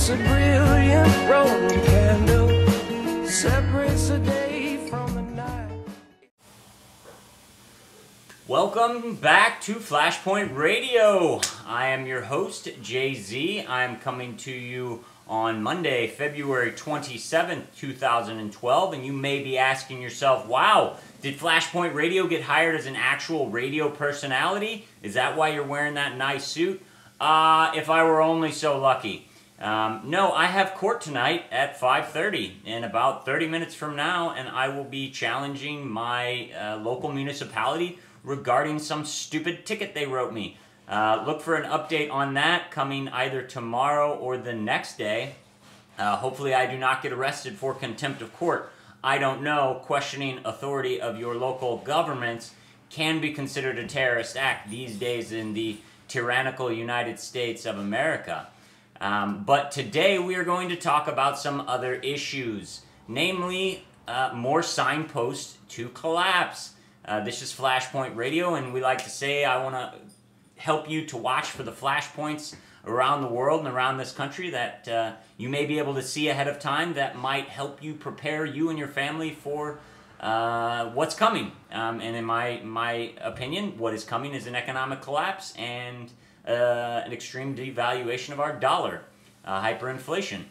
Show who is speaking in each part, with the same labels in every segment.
Speaker 1: a brilliant Roman candle, separates the day from the night.
Speaker 2: Welcome back to Flashpoint Radio. I am your host, Jay-Z. I am coming to you on Monday, February 27th, 2012, and you may be asking yourself, wow, did Flashpoint Radio get hired as an actual radio personality? Is that why you're wearing that nice suit? If I were only so lucky. No, I have court tonight at 5:30, in about 30 minutes from now, and I will be challenging my local municipality regarding some stupid ticket they wrote me. Look for an update on that coming either tomorrow or the next day. Hopefully I do not get arrested for contempt of court. I don't know. Questioning authority of your local governments can be considered a terrorist act these days in the tyrannical United States of America. But today we are going to talk about some other issues, namely more signposts to collapse. This is Flashpoint Radio, and we like to say I want to help you to watch for the flashpoints around the world and around this country that you may be able to see ahead of time that might help you prepare you and your family for what's coming. And in my opinion, what is coming is an economic collapse and an extreme devaluation of our dollar, hyperinflation.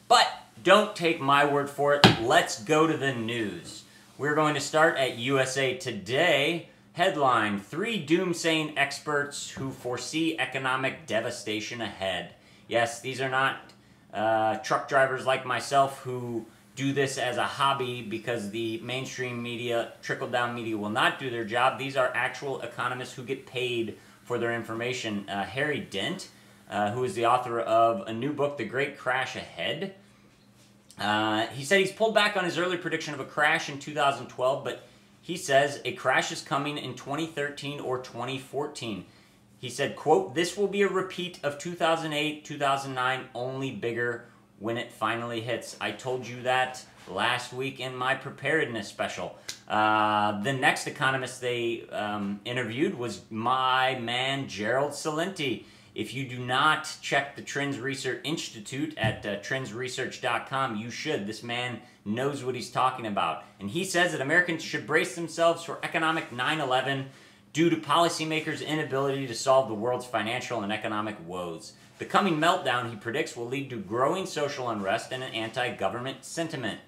Speaker 2: But don't take my word for it. Let's go to the news. We're going to start at USA Today. Headline, 3 doomsday experts who foresee economic devastation ahead. Yes, these are not truck drivers like myself who do this as a hobby because the mainstream media, trickle-down media, will not do their job. These are actual economists who get paid for their information. Harry Dent, who is the author of a new book, The Great Crash Ahead. He said he's pulled back on his early prediction of a crash in 2012, but he says a crash is coming in 2013 or 2014. He said, quote, "This will be a repeat of 2008, 2009, only bigger when it finally hits." I told you that last week in my preparedness special. The next economist they interviewed was my man, Gerald Celente. If you do not check the Trends Research Institute at trendsresearch.com, you should. This man knows what he's talking about. And he says that Americans should brace themselves for economic 9/11 due to policymakers' inability to solve the world's financial and economic woes. The coming meltdown, he predicts, will lead to growing social unrest and an anti-government sentiment.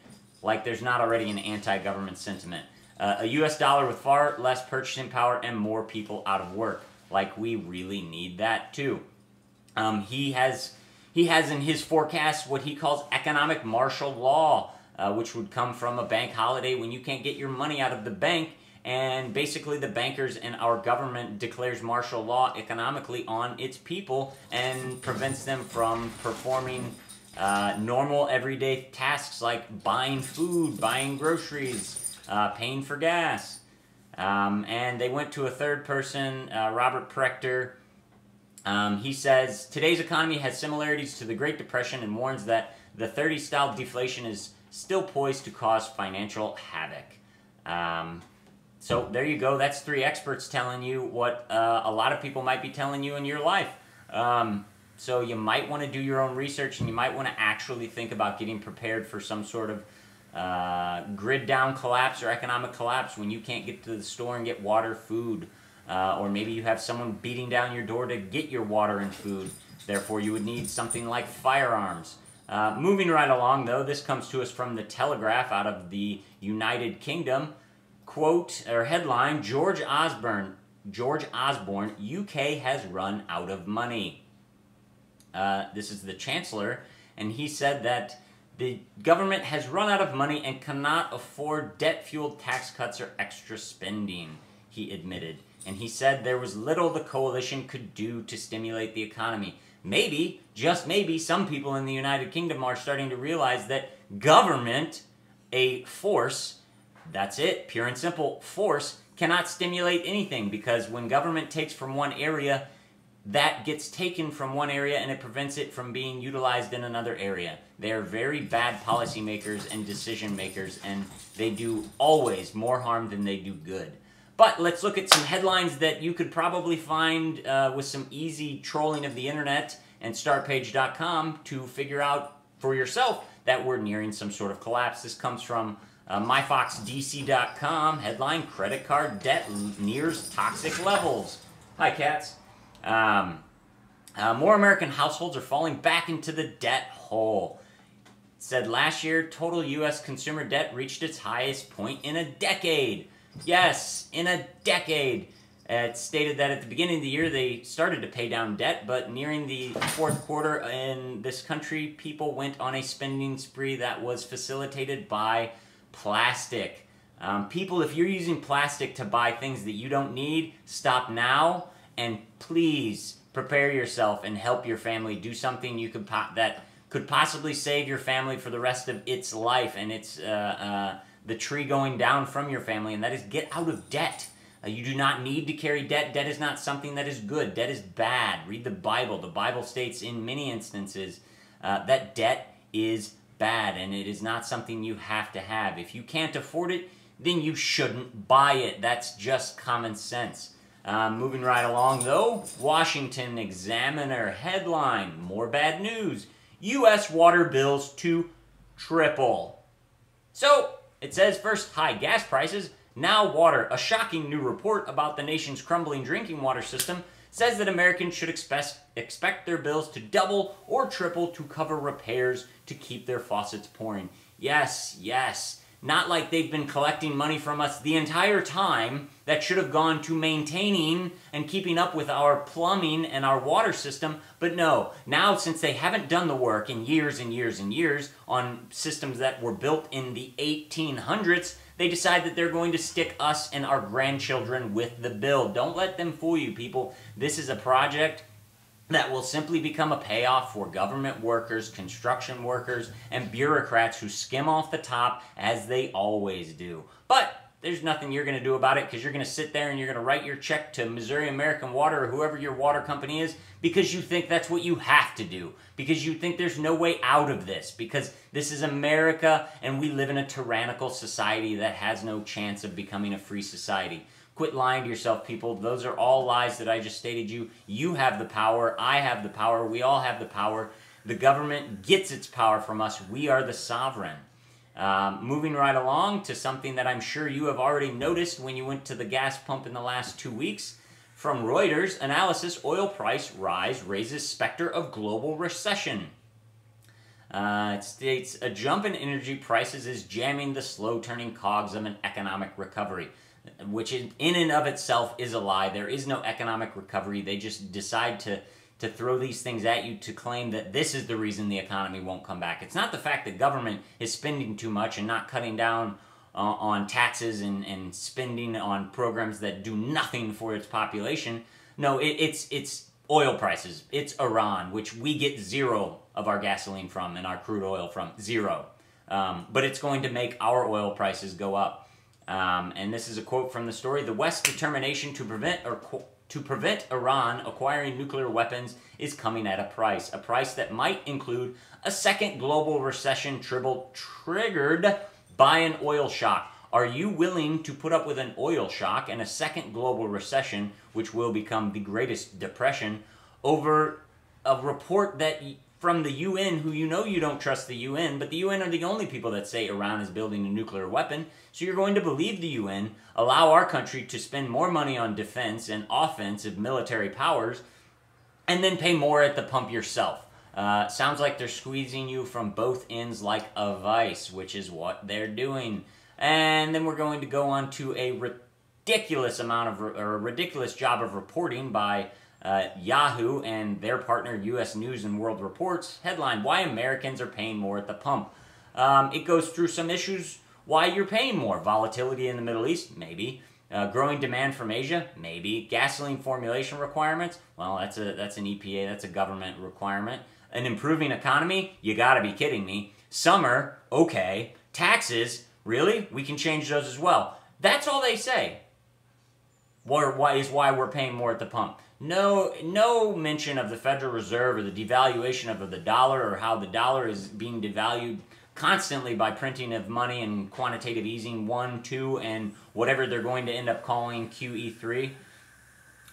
Speaker 2: Like there's not already an anti-government sentiment. A U.S. dollar with far less purchasing power and more people out of work. Like we really need that too. He has in his forecast what he calls economic martial law, which would come from a bank holiday when you can't get your money out of the bank, and basically the bankers and our government declares martial law economically on its people and prevents them from performing normal everyday tasks like buying food, buying groceries, paying for gas. And they went to a third person, Robert Prechter. He says, today's economy has similarities to the Great Depression and warns that the 30s-style deflation is still poised to cause financial havoc. So there you go. That's 3 experts telling you what a lot of people might be telling you in your life. So you might want to do your own research, and you might want to actually think about getting prepared for some sort of grid down collapse or economic collapse when you can't get to the store and get water, food, or maybe you have someone beating down your door to get your water and food. Therefore, you would need something like firearms. Moving right along, though, this comes to us from the Telegraph out of the United Kingdom. Quote, or headline, George Osborne, UK has run out of money. This is the Chancellor, and he said that the government has run out of money and cannot afford debt-fueled tax cuts or extra spending, he admitted. And he said there was little the coalition could do to stimulate the economy. Maybe, just maybe, some people in the United Kingdom are starting to realize that government, a force, that's it, pure and simple, force, cannot stimulate anything, because when government takes from one area, that gets taken from one area and it prevents it from being utilized in another area. They are very bad policymakers and decision makers, and they do always more harm than they do good. But let's look at some headlines that you could probably find with some easy trolling of the internet and startpage.com to figure out for yourself that we're nearing some sort of collapse. This comes from myfoxdc.com, headline, credit card debt nears toxic levels. Hi, cats. More American households are falling back into the debt hole. It said last year, total U.S. consumer debt reached its highest point in a decade. Yes, in a decade. It stated that at the beginning of the year they started to pay down debt, but nearing the fourth quarter in this country, people went on a spending spree that was facilitated by plastic. People, if you're using plastic to buy things that you don't need, stop now, and please prepare yourself and help your family do something you could that could possibly save your family for the rest of its life, and it's the tree going down from your family, and that is get out of debt. You do not need to carry debt. Debt is not something that is good. Debt is bad. Read the Bible. The Bible states in many instances that debt is bad, and it is not something you have to have. If you can't afford it, then you shouldn't buy it. That's just common sense. Moving right along, though, Washington Examiner headline, more bad news. U.S. water bills to triple. So, it says first, high gas prices, now water. A shocking new report about the nation's crumbling drinking water system says that Americans should expect their bills to double or triple to cover repairs to keep their faucets pouring. Yes, yes. Not like they've been collecting money from us the entire time that should have gone to maintaining and keeping up with our plumbing and our water system. But no, now since they haven't done the work in years and years and years on systems that were built in the 1800s, they decide that they're going to stick us and our grandchildren with the bill. Don't let them fool you, people. This is a project that will simply become a payoff for government workers, construction workers, and bureaucrats who skim off the top as they always do. But there's nothing you're going to do about it because you're going to sit there and you're going to write your check to Missouri American Water or whoever your water company is because you think that's what you have to do, because you think there's no way out of this, because this is America and we live in a tyrannical society that has no chance of becoming a free society. Quit lying to yourself, people. Those are all lies that I just stated you. You have the power. I have the power. We all have the power. The government gets its power from us. We are the sovereign. Moving right along to something that I'm sure you have already noticed when you went to the gas pump in the last 2 weeks. From Reuters, analysis, oil price rise raises specter of global recession. It states, a jump in energy prices is jamming the slow-turning cogs of an economic recovery, which in and of itself is a lie. There is no economic recovery. They just decide to throw these things at you to claim that this is the reason the economy won't come back. It's not the fact that government is spending too much and not cutting down on taxes and spending on programs that do nothing for its population. No, it's oil prices. It's Iran, which we get zero of our gasoline from and our crude oil from. Zero. But it's going to make our oil prices go up. And this is a quote from the story. The West's determination to prevent Iran acquiring nuclear weapons is coming at a price that might include a second global recession triggered by an oil shock. Are you willing to put up with an oil shock and a second global recession, which will become the greatest depression, over a report that from the UN, who you know you don't trust the UN, but the UN are the only people that say Iran is building a nuclear weapon, so you're going to believe the UN, allow our country to spend more money on defense and offensive military powers, and then pay more at the pump yourself. Sounds like they're squeezing you from both ends like a vice, which is what they're doing. And then we're going to go on to a ridiculous job of reporting by Yahoo and their partner U.S. News and World Report's headline, Why Americans Are Paying More at the Pump. It goes through some issues why you're paying more. Volatility in the Middle East? Maybe. Growing demand from Asia? Maybe. Gasoline formulation requirements? Well, that's an EPA, that's a government requirement. An improving economy? You gotta be kidding me. Summer? Okay. Taxes? Really? We can change those as well. That's all they say. Why we're paying more at the pump. No mention of the Federal Reserve or the devaluation of the dollar or how the dollar is being devalued constantly by printing of money and quantitative easing 1, 2, and whatever they're going to end up calling QE3.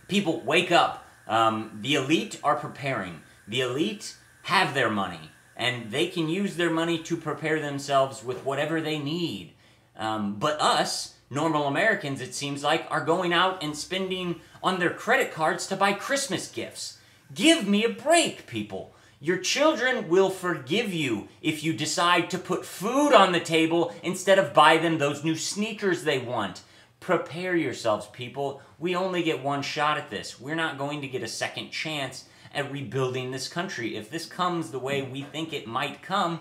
Speaker 2: People, wake up. The elite are preparing. The elite have their money, and they can use their money to prepare themselves with whatever they need. But us, normal Americans, it seems like, are going out and spending on their credit cards to buy Christmas gifts. Give me a break, people. Your children will forgive you if you decide to put food on the table instead of buy them those new sneakers they want. Prepare yourselves, people. We only get one shot at this. We're not going to get a second chance at rebuilding this country. If this comes the way we think it might come,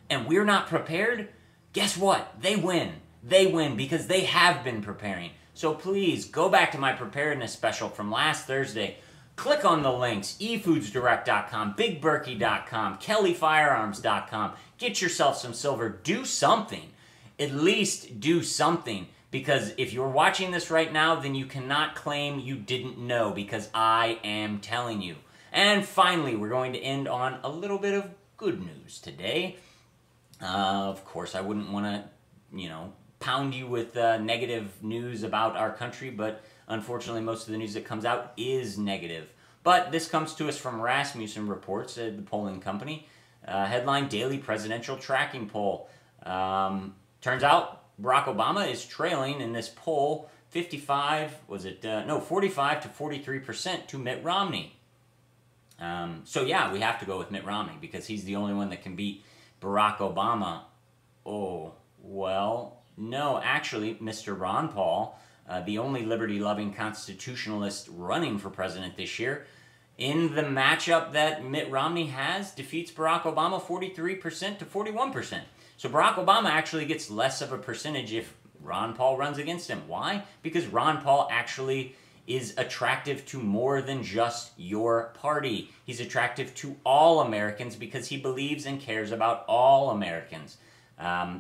Speaker 2: and we're not prepared, guess what? They win. They win because they have been preparing. So please, go back to my preparedness special from last Thursday. Click on the links, efoodsdirect.com, bigberkey.com, kellyfirearms.com. Get yourself some silver. Do something. At least do something. Because if you're watching this right now, then you cannot claim you didn't know, because I am telling you. And finally, we're going to end on a little bit of good news today. Of course, I wouldn't want to, pound you with negative news about our country, but unfortunately, most of the news that comes out is negative. But this comes to us from Rasmussen Reports, the polling company. Headline, Daily Presidential Tracking Poll. Turns out Barack Obama is trailing in this poll 45 to 43% to Mitt Romney. So yeah, we have to go with Mitt Romney because he's the only one that can beat Barack Obama. Oh, well, no, actually, Mr. Ron Paul, the only liberty-loving constitutionalist running for president this year, in the matchup that Mitt Romney has, defeats Barack Obama 43% to 41%. So Barack Obama actually gets less of a percentage if Ron Paul runs against him. Why? Because Ron Paul actually is attractive to more than just your party. He's attractive to all Americans because he believes and cares about all Americans.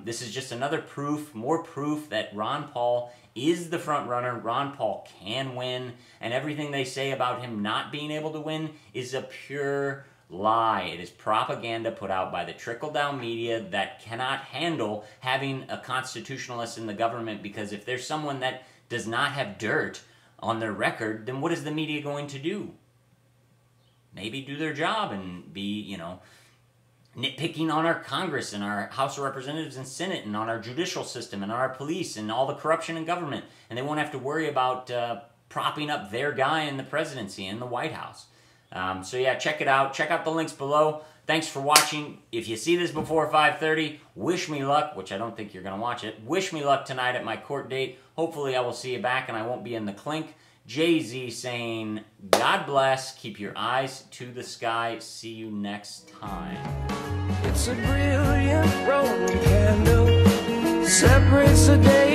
Speaker 2: This is just another proof, more proof that Ron Paul is the front runner. Ron Paul can win, and everything they say about him not being able to win is a pure lie. It is propaganda put out by the trickle-down media that cannot handle having a constitutionalist in the government, because if there's someone that does not have dirt on their record, then what is the media going to do? Maybe do their job and be, nitpicking on our Congress and our House of Representatives and Senate and on our judicial system and on our police and all the corruption in government. And they won't have to worry about propping up their guy in the presidency and the White House. So yeah, check it out. Check out the links below. Thanks for watching. If you see this before 5:30, wish me luck, which I don't think you're going to watch it. Wish me luck tonight at my court date. Hopefully I will see you back and I won't be in the clink. Jay-Z saying, God bless. Keep your eyes to the sky. See you next time.
Speaker 1: It's a brilliant Roman candle, separates the day